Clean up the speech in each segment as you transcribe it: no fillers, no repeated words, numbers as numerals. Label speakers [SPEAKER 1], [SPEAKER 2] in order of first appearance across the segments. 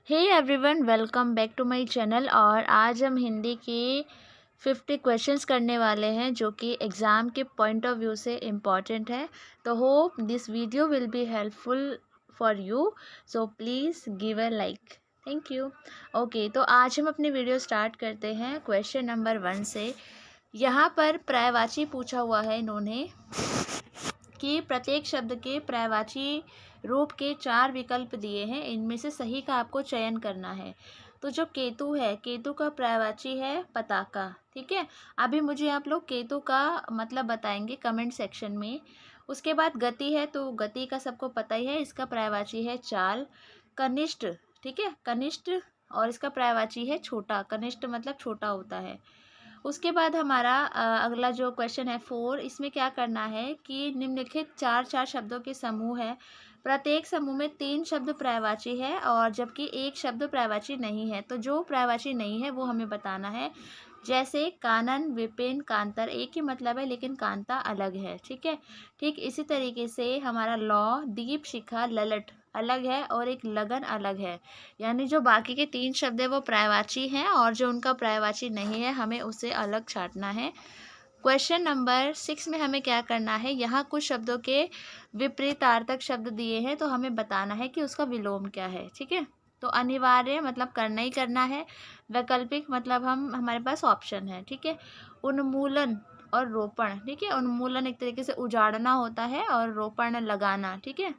[SPEAKER 1] Hey everyone, welcome back to my channel. और आज हम हिंदी की 50 क्वेश्चंस करने वाले हैं जो कि एग्ज़ाम के पॉइंट ऑफ व्यू से इम्पॉर्टेंट है। तो hope this video will be helpful for you, so please give a like. Thank you. Okay, तो आज हम अपनी वीडियो स्टार्ट करते हैं क्वेश्चन नंबर 1 से। यहाँ पर पर्यायवाची पूछा हुआ है इन्होंने कि प्रत्येक शब्द के पर्यायवाची रूप के 4 विकल्प दिए हैं, इनमें से सही का आपको चयन करना है। तो जो केतु है, केतु का पर्यायवाची है पताका। ठीक है, अभी मुझे आप लोग केतु का मतलब बताएंगे कमेंट सेक्शन में। उसके बाद गति है, तो गति का सबको पता ही है, इसका पर्यायवाची है चाल। कनिष्ठ, ठीक है, कनिष्ठ, और इसका पर्यायवाची है छोटा। कनिष्ठ मतलब छोटा होता है। उसके बाद हमारा अगला जो क्वेश्चन है 4, इसमें क्या करना है कि निम्नलिखित 4 शब्दों के समूह है। प्रत्येक समूह में 3 शब्द पर्यायवाची है और जबकि एक शब्द पर्यायवाची नहीं है। तो जो पर्यायवाची नहीं है वो हमें बताना है। जैसे कानन, विपिन, कांतर एक ही मतलब है लेकिन कांता अलग है। ठीक है, ठीक इसी तरीके से हमारा लौ, दीप, शिखा, ललट अलग है और एक लगन अलग है। यानी जो बाकी के 3 शब्द है वो पर्यायवाची हैं और जो उनका पर्यायवाची नहीं है हमें उसे अलग छांटना है। क्वेश्चन नंबर 6 में हमें क्या करना है, यहाँ कुछ शब्दों के विपरीतार्थक शब्द दिए हैं तो हमें बताना है कि उसका विलोम क्या है। ठीक है, तो अनिवार्य मतलब करना ही करना है। वैकल्पिक मतलब हमारे पास ऑप्शन है। ठीक है, उन्मूलन और रोपण। ठीक है, उन्मूलन एक तरीके से उजाड़ना होता है और रोपण लगाना। ठीक है,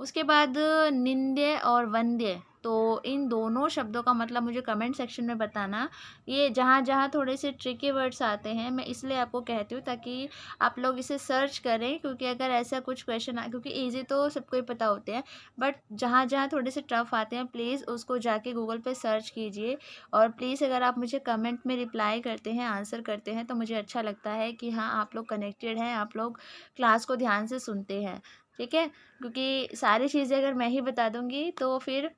[SPEAKER 1] उसके बाद निंद्य और वंद्य, तो इन दोनों शब्दों का मतलब मुझे कमेंट सेक्शन में बताना। ये जहाँ जहाँ थोड़े से ट्रिकी वर्ड्स आते हैं मैं इसलिए आपको कहती हूँ ताकि आप लोग इसे सर्च करें, क्योंकि अगर ऐसा कुछ क्वेश्चन क्योंकि इजी तो सबको ही पता होते हैं, बट जहाँ जहाँ थोड़े से टफ आते हैं प्लीज़ उसको जाके गूगल पे सर्च कीजिए। और प्लीज़ अगर आप मुझे कमेंट में रिप्लाई करते हैं, आंसर करते हैं तो मुझे अच्छा लगता है कि हाँ आप लोग कनेक्टेड हैं, आप लोग क्लास को ध्यान से सुनते हैं। ठीक है, क्योंकि सारी चीज़ें अगर मैं ही बता दूंगी तो फिर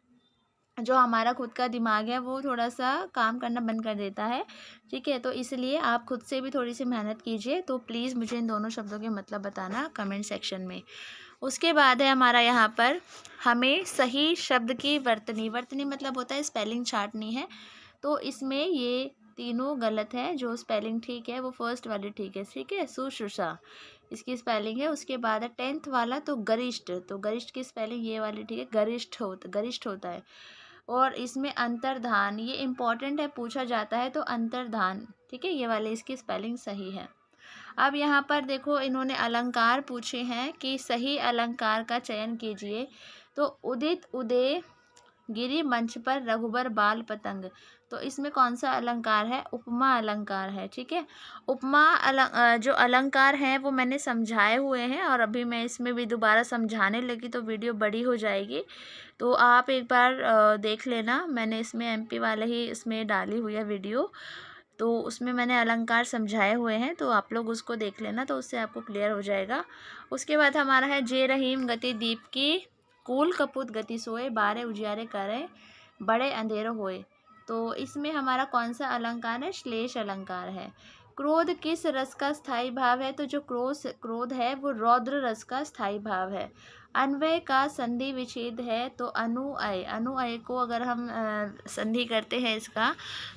[SPEAKER 1] जो हमारा खुद का दिमाग है वो थोड़ा सा काम करना बंद कर देता है। ठीक है, तो इसलिए आप खुद से भी थोड़ी सी मेहनत कीजिए। तो प्लीज़ मुझे इन दोनों शब्दों के मतलब बताना कमेंट सेक्शन में। उसके बाद है हमारा यहाँ पर हमें सही शब्द की वर्तनी। वर्तनी मतलब होता है स्पेलिंग छांटनी है। तो इसमें ये तीनों गलत है, जो स्पेलिंग ठीक है वो फर्स्ट वाली ठीक है। ठीक है, सुश्रुषा इसकी स्पेलिंग है। उसके बाद है 10th वाला तो गरिष्ठ, तो गरिष्ठ की स्पेलिंग ये वाली ठीक है, गरिष्ठ होता है। और इसमें अंतर्धान, ये इम्पॉर्टेंट है, पूछा जाता है तो अंतर्धान। ठीक है, ये वाले इसकी स्पेलिंग सही है। अब यहाँ पर देखो इन्होंने अलंकार पूछे हैं कि सही अलंकार का चयन कीजिए। तो उदित उदय, गिरी मंच पर, रघुबर बाल पतंग, तो इसमें कौन सा अलंकार है, उपमा अलंकार है। ठीक है, उपमा जो अलंकार हैं वो मैंने समझाए हुए हैं और अभी मैं इसमें भी दोबारा समझाने लगी तो वीडियो बड़ी हो जाएगी। तो आप एक बार देख लेना, मैंने इसमें एमपी वाले ही इसमें डाली हुई है वीडियो, तो उसमें मैंने अलंकार समझाए हुए हैं, तो आप लोग उसको देख लेना तो उससे आपको क्लियर हो जाएगा। उसके बाद हमारा है जे रहीम गति दीप की, कूल कपूत गति सोए, बारे उजियारे करे, बड़े अंधेरे होए, तो इसमें हमारा कौन सा अलंकार है, श्लेष अलंकार है। क्रोध किस रस का स्थायी भाव है, तो जो क्रोध है वो रौद्र रस का स्थायी भाव है। अन्वय का संधि विच्छेद है, तो अनुअय, अनुअय को अगर हम संधि करते हैं इसका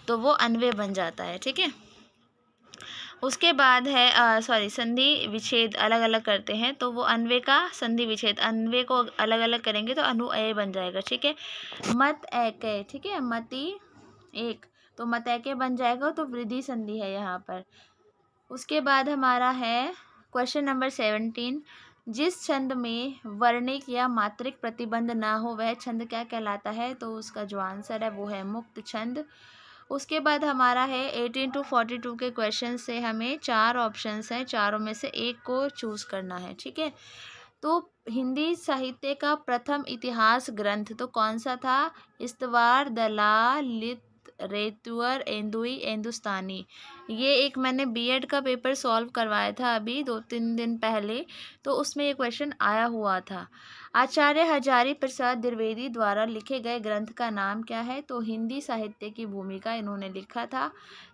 [SPEAKER 1] तो वो अन्वय बन जाता है। ठीक है, उसके बाद है संधि विच्छेद अलग अलग करते हैं तो वो अन्वय का संधि विच्छेद, अन्वय को अलग अलग करेंगे तो अनुअय बन जाएगा। ठीक है, मत ऐके, ठीक है, मति एक, तो मत ऐके बन जाएगा, तो वृद्धि संधि है यहाँ पर। उसके बाद हमारा है क्वेश्चन नंबर 17, जिस छंद में वर्णिक या मात्रिक प्रतिबंध ना हो वह छंद क्या कहलाता है, तो उसका जो आंसर है वो है मुक्त छंद। उसके बाद हमारा है 18 to 42 के क्वेश्चन से हमें 4 ऑप्शंस हैं, चारों में से एक को चूज़ करना है। ठीक है, तो हिंदी साहित्य का प्रथम इतिहास ग्रंथ तो कौन सा था, इस्तवार, दलालित, रेतुअर, एंदुई, एंदुस्तानी। ये एक मैंने बीएड का पेपर सॉल्व करवाया था अभी 2-3 दिन पहले, तो उसमें ये क्वेश्चन आया हुआ था। आचार्य हजारी प्रसाद द्विवेदी द्वारा लिखे गए ग्रंथ का नाम क्या है, तो हिंदी साहित्य की भूमिका इन्होंने लिखा था।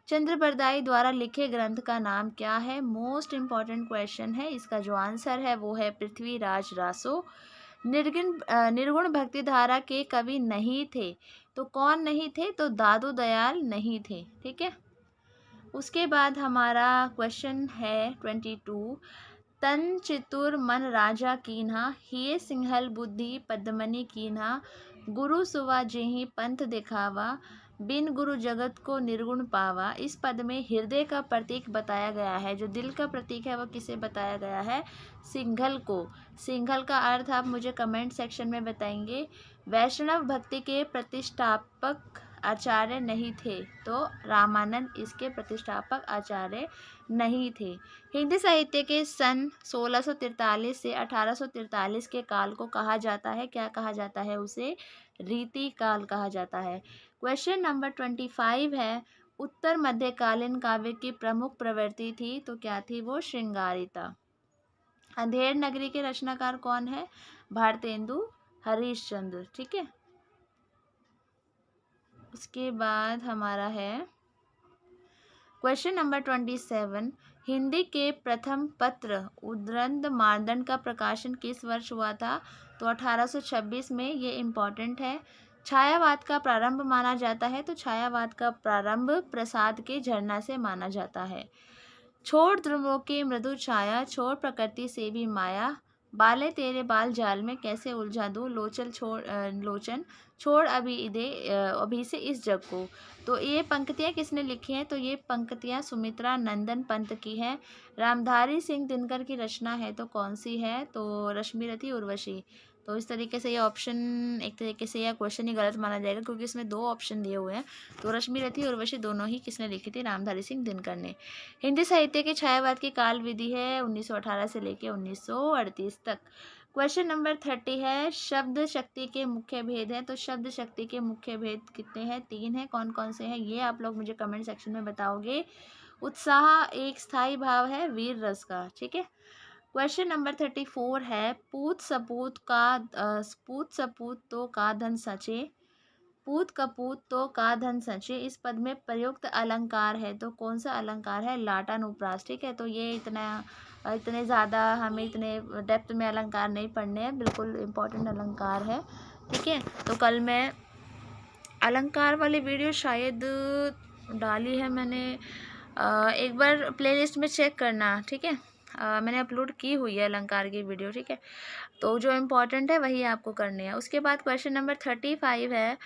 [SPEAKER 1] चंद्र बरदाई द्वारा लिखे ग्रंथ का नाम क्या है, मोस्ट इम्पॉर्टेंट क्वेश्चन है, इसका जो आंसर है वो है पृथ्वीराज रासो। निर्गुण भक्ति धारा के कवि नहीं थे, तो कौन नहीं थे? तो दादू दयाल नहीं थे। ठीक है। उसके बाद हमारा क्वेश्चन है 22। तन चितुर मन राजा कीन्हा, हिये सिंहल बुद्धि पद्मनि कीन्हा, गुरु सुवा जेहि पंथ दिखावा, बिन गुरु जगत को निर्गुण पावा। इस पद में हृदय का प्रतीक बताया गया है, जो दिल का प्रतीक है वह किसे बताया गया है? सिंघल को। सिंघल का अर्थ आप मुझे कमेंट सेक्शन में बताएंगे। वैष्णव भक्ति के प्रतिष्ठापक आचार्य नहीं थे, तो रामानंद इसके प्रतिष्ठापक आचार्य नहीं थे। हिंदी साहित्य के सन 1643 से 1843 के काल को कहा जाता है, क्या कहा जाता है उसे? रीति काल कहा जाता है। क्वेश्चन नंबर 25 है, उत्तर मध्यकालीन काव्य की प्रमुख प्रवृत्ति थी, तो क्या थी वो? श्रृंगारिता। अंधेर नगरी के रचनाकार कौन है? भारतेंदु हरिश्चंद्र। ठीक है। उसके बाद हमारा है क्वेश्चन नंबर 27। हिंदी के प्रथम पत्र उद्दंड मार्तंड का प्रकाशन किस वर्ष हुआ था? तो 1826 में। ये इम्पॉर्टेंट है। छायावाद का प्रारंभ माना जाता है, तो छायावाद का प्रारंभ प्रसाद के झरना से माना जाता है। छोड़ ध्रुवों की मृदु छाया, छोड़ प्रकृति से भी माया, बाले तेरे बाल जाल में कैसे उलझा दूँ, लोचन छोड़ अभी से इस जग को। तो ये पंक्तियाँ किसने लिखी हैं? तो ये पंक्तियाँ सुमित्रा नंदन पंत की है। रामधारी सिंह दिनकर की रचना है, तो कौन सी है? तो रश्मिरथी उर्वशी। तो इस तरीके से ये ऑप्शन, एक तरीके से यह क्वेश्चन ही गलत माना जाएगा, क्योंकि इसमें दो ऑप्शन दिए हुए हैं। तो रश्मिरथी उर्वशी दोनों ही किसने लिखी थी? रामधारी सिंह दिनकर ने। हिंदी साहित्य के छायावाद की काल विधि है 1918 से लेकर 1938 तक। क्वेश्चन नंबर 30 है, शब्द शक्ति के मुख्य भेद है, तो शब्द शक्ति के मुख्य भेद कितने हैं? 3 हैं। कौन कौन से हैं ये आप लोग मुझे कमेंट सेक्शन में बताओगे। उत्साह एक स्थायी भाव है वीर रस का। ठीक है। क्वेश्चन नंबर 34 है, पूत सपूत तो का धन सचे, पूत कपूत तो का धन सचे। इस पद में प्रयुक्त अलंकार है, तो कौन सा अलंकार है? लाटानुप्रास। ठीक है। तो ये इतने ज़्यादा हमें इतने डेप्थ में अलंकार नहीं पढ़ने हैं, बिल्कुल इम्पोर्टेंट अलंकार है। ठीक है। तो कल मैं अलंकार वाली वीडियो शायद डाली है मैंने, एक बार प्लेलिस्ट में चेक करना। ठीक है। मैंने अपलोड की हुई है अलंकार की वीडियो। ठीक है। तो जो इम्पोर्टेंट है वही आपको करनी है। उसके बाद क्वेश्चन नंबर 35 है,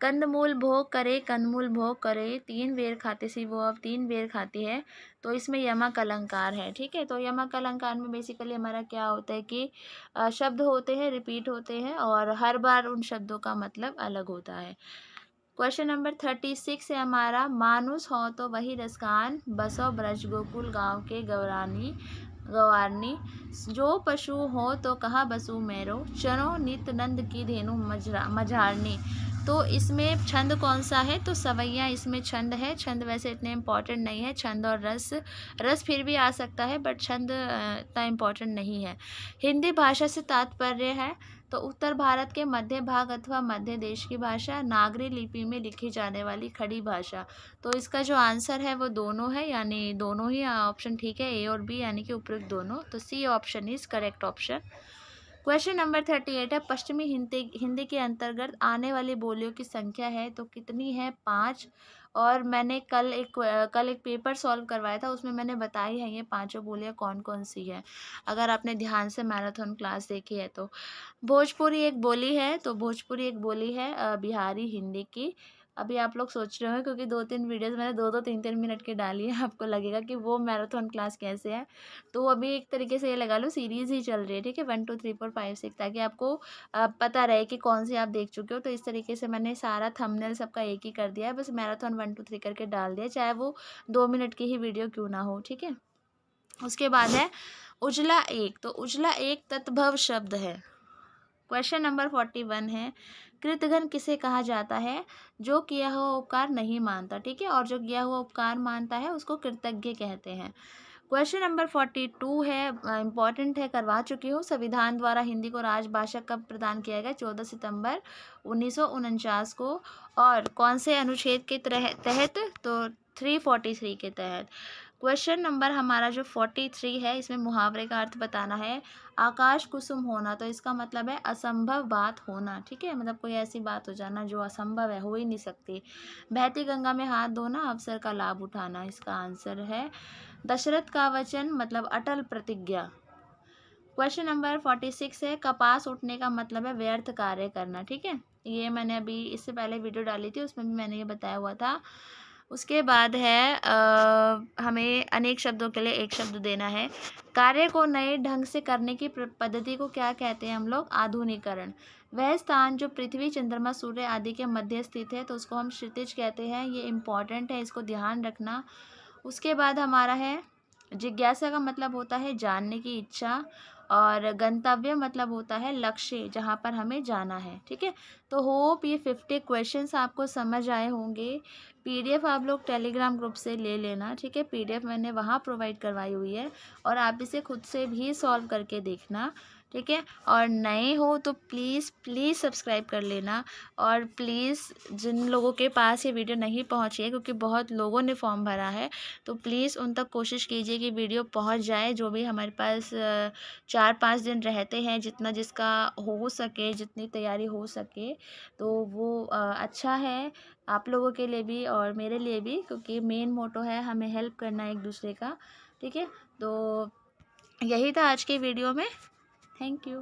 [SPEAKER 1] कंदमूल भोग करे, कंदमूल भोग करे, 3 बेर खाते सी वो अब 3 बेर खाती है। तो इसमें यमक अलंकार है। ठीक है। तो यमक अलंकार में बेसिकली हमारा क्या होता है कि शब्द होते हैं, रिपीट होते हैं, और हर बार उन शब्दों का मतलब अलग होता है। क्वेश्चन नंबर 36 है हमारा, मानुस हो तो वही रसकान, बसो ब्रज गोकुल गाँव के गवारनी, जो पशु हो तो कहा बसु मेरो, चरो नित नंद की धेनु मझारनी। तो इसमें छंद कौन सा है? तो सवैया इसमें छंद है। छंद वैसे इतने इम्पॉर्टेंट नहीं है। छंद और रस फिर भी आ सकता है, बट छंद इतना इम्पॉर्टेंट नहीं है। हिंदी भाषा से तात्पर्य है, तो उत्तर भारत के मध्य भाग अथवा मध्य देश की भाषा, नागरी लिपि में लिखी जाने वाली खड़ी भाषा। तो इसका जो आंसर है वो दोनों है, यानी दोनों ही ऑप्शन ठीक है, ए और बी, यानी कि उपयुक्त दोनों। तो C option is correct option. Question number 38 है, पश्चिमी हिंदी के अंतर्गत आने वाली बोलियों की संख्या है, तो कितनी है? 5। और मैंने कल एक पेपर सॉल्व करवाया था, उसमें मैंने बताई है ये 5 बोलियाँ कौन कौन सी है, अगर आपने ध्यान से मैराथन क्लास देखी है तो। भोजपुरी एक बोली है, तो भोजपुरी एक बोली है बिहारी हिंदी की। अभी आप लोग सोच रहे हो, क्योंकि 2-3 वीडियोज़ मैंने 2-2 3-3 मिनट की डाली है, आपको लगेगा कि वो मैराथन क्लास कैसे है। तो अभी एक तरीके से ये लगा लो सीरीज़ ही चल रही है। ठीक है। 1 2 3 4 5 6, ताकि आपको पता रहे कि कौन सी आप देख चुके हो। तो इस तरीके से मैंने सारा थंबनेल सबका एक ही कर दिया है, बस मैराथन 1 2 3 करके डाल दिया, चाहे वो 2 मिनट की ही वीडियो क्यों ना हो। ठीक है। उसके बाद है उजला एक, तो उजला एक तत्भव शब्द है। क्वेश्चन नंबर 41 है, कृतघ्न किसे कहा जाता है? जो किया हुआ उपकार नहीं मानता। ठीक है। और जो किया हुआ उपकार मानता है उसको कृतज्ञ कहते हैं। क्वेश्चन नंबर 42 है, इम्पॉर्टेंट है, करवा चुकी हूँ। संविधान द्वारा हिंदी को राजभाषा कब प्रदान किया गया? 14 सितंबर 1949 को। और कौन से अनुच्छेद के तहत? तो 343 के तहत। क्वेश्चन नंबर हमारा जो 43 है, इसमें मुहावरे का अर्थ बताना है। आकाश कुसुम होना, तो इसका मतलब है असंभव बात होना, ठीक है, मतलब कोई ऐसी बात हो जाना जो असंभव है, हो ही नहीं सकती। बहती गंगा में हाथ धोना, अवसर का लाभ उठाना, इसका आंसर है। दशरथ का वचन मतलब अटल प्रतिज्ञा। क्वेश्चन नंबर 46 है, कपास उठने का मतलब है व्यर्थ कार्य करना, ठीक है। ये मैंने अभी इससे पहले वीडियो डाली थी, उसमें भी मैंने ये बताया हुआ था। उसके बाद है हमें अनेक शब्दों के लिए एक शब्द देना है। कार्य को नए ढंग से करने की पद्धति को क्या कहते हैं हम लोग? आधुनिकरण। वह स्थान जो पृथ्वी, चंद्रमा, सूर्य आदि के मध्य स्थित है, तो उसको हम क्षितिज कहते हैं। ये इम्पॉर्टेंट है, इसको ध्यान रखना। उसके बाद हमारा है जिज्ञासा का मतलब होता है जानने की इच्छा, और गंतव्य मतलब होता है लक्ष्य, जहाँ पर हमें जाना है, ठीक है। तो होप ये 50 क्वेश्चंस आपको समझ आए होंगे। पीडीएफ आप लोग टेलीग्राम ग्रुप से ले लेना, ठीक है। पीडीएफ मैंने वहाँ प्रोवाइड करवाई हुई है, और आप इसे खुद से भी सॉल्व करके देखना, ठीक है। और नए हो तो प्लीज़ प्लीज़ सब्सक्राइब कर लेना, और प्लीज़ जिन लोगों के पास ये वीडियो नहीं पहुँची है, क्योंकि बहुत लोगों ने फॉर्म भरा है, तो प्लीज़ उन तक कोशिश कीजिए कि वीडियो पहुँच जाए। जो भी हमारे पास 4-5 दिन रहते हैं, जितना जिसका हो सके, जितनी तैयारी हो सके, तो वो अच्छा है आप लोगों के लिए भी और मेरे लिए भी, क्योंकि मेन मोटो है हमें हेल्प करना एक दूसरे का, ठीक है। तो यही था आज के वीडियो में। Thank you.